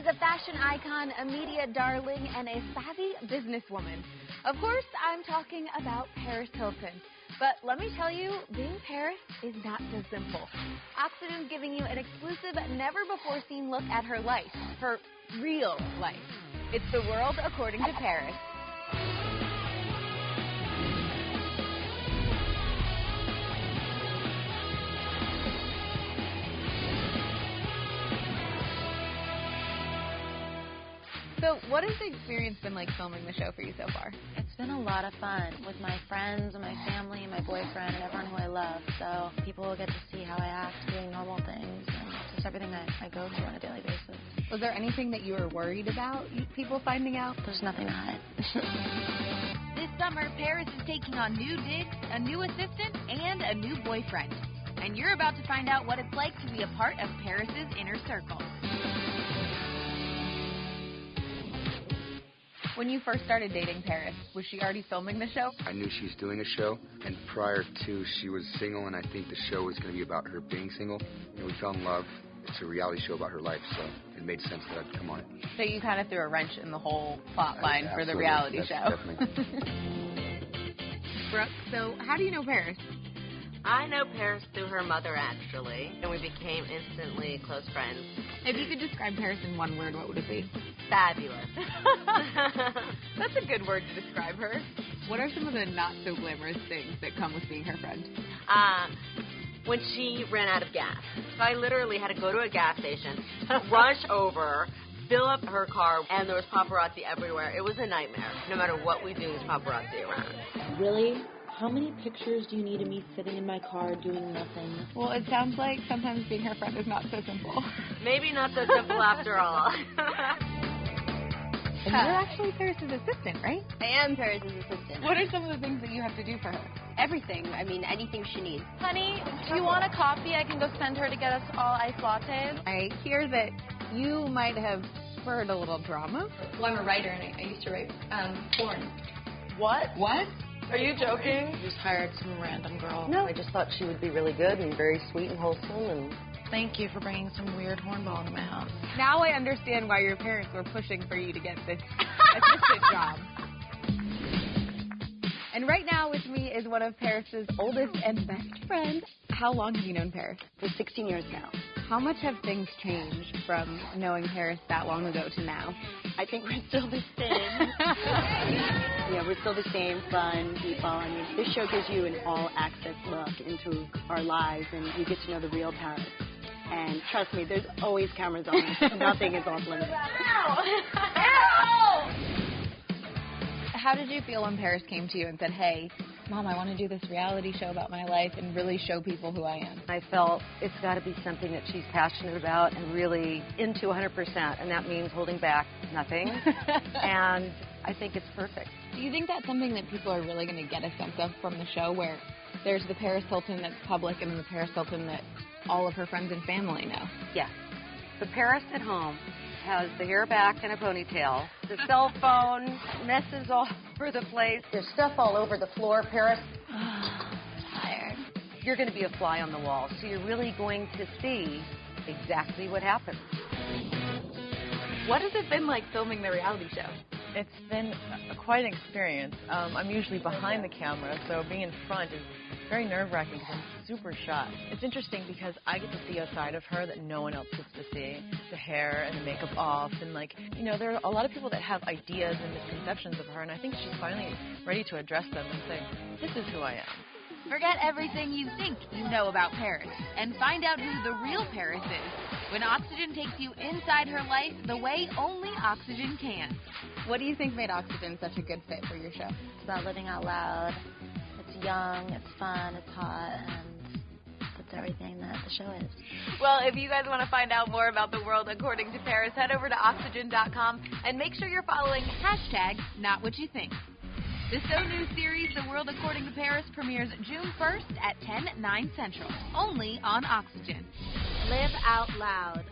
She's a fashion icon, a media darling, and a savvy businesswoman. Of course, I'm talking about Paris Hilton. But let me tell you, being Paris is not so simple. Oxygen's giving you an exclusive, never-before-seen look at her life, her real life. It's The World According to Paris. So what has the experience been like filming the show for you so far? It's been a lot of fun with my friends and my family and my boyfriend and everyone who I love. So people will get to see how I act doing normal things and just everything I go through on a daily basis. Was there anything that you were worried about people finding out? There's nothing to hide. This summer, Paris is taking on new digs, a new assistant, and a new boyfriend. And you're about to find out what it's like to be a part of Paris's inner circle. When you first started dating Paris, was she already filming the show? I knew she was doing a show, and prior to, she was single, and I think the show was going to be about her being single. And we fell in love. It's a reality show about her life, so it made sense that I'd come on it. So you kind of threw a wrench in the whole plot line for the reality show. Definitely. Brooke, so how do you know Paris? I know Paris through her mother, actually, and we became instantly close friends. If you could describe Paris in one word, what would it be? Fabulous. That's a good word to describe her. What are some of the not-so-glamorous things that come with being her friend? When she ran out of gas. So I literally had to go to a gas station, rush over, fill up her car, and there was paparazzi everywhere. It was a nightmare. No matter what we do, there's paparazzi around. Really? How many pictures do you need of me sitting in my car doing nothing? Well, it sounds like sometimes being her friend is not so simple. Maybe not so simple after all. And you're actually Paris's assistant, right? I am Paris's assistant. What are some of the things that you have to do for her? Everything. I mean, anything she needs. Honey, do you want a coffee? I can go send her to get us all iced lattes. I hear that you might have spurred a little drama. Well, I'm a writer, and I used to write porn. What? What? Are you joking? Just hired some random girl. No, I just thought she would be really good and very sweet and wholesome. And Thank you for bringing some weird hornball into my house. Now I understand why your parents were pushing for you to get this assistant job. And right now with me is one of Paris's oldest and best friends. How long have you known Paris? For 16 years now. How much have things changed from knowing Paris that long ago to now? I think we're still the same. Yeah, we're still the same fun people. I mean, this show gives you an all-access look into our lives, and you get to know the real Paris. And trust me, there's always cameras on. Nothing is off limits. How did you feel when Paris came to you and said, hey, Mom, I want to do this reality show about my life and really show people who I am? I felt it's got to be something that she's passionate about and really into 100%, and that means holding back nothing. And I think it's perfect. Do you think that's something that people are really going to get a sense of from the show, where there's the Paris Hilton that's public and the Paris Hilton that all of her friends and family know? Yes. The Paris at home has the hair back and a ponytail. The cell phone messes all over the place. There's stuff all over the floor, Paris. Tired. You're going to be a fly on the wall, so you're really going to see exactly what happens. What has it been like filming the reality show? It's been quite an experience. I'm usually behind the camera, so being in front is very nerve-wracking because I'm super shy. It's interesting because I get to see a side of her that no one else gets to see. The hair and the makeup off, and there are a lot of people that have ideas and misconceptions of her, and I think she's finally ready to address them and say, this is who I am. Forget everything you think you know about Paris and find out who the real Paris is when Oxygen takes you inside her life the way only Oxygen can. What do you think made Oxygen such a good fit for your show? It's about living out loud. It's young, it's fun, it's hot, and it's everything that the show is. Well, if you guys want to find out more about the world according to Paris, head over to Oxygen.com and make sure you're following #NotWhatYouThink. The So New series, The World According to Paris, premieres June 1st at 10, 9 Central, only on Oxygen. Live out loud.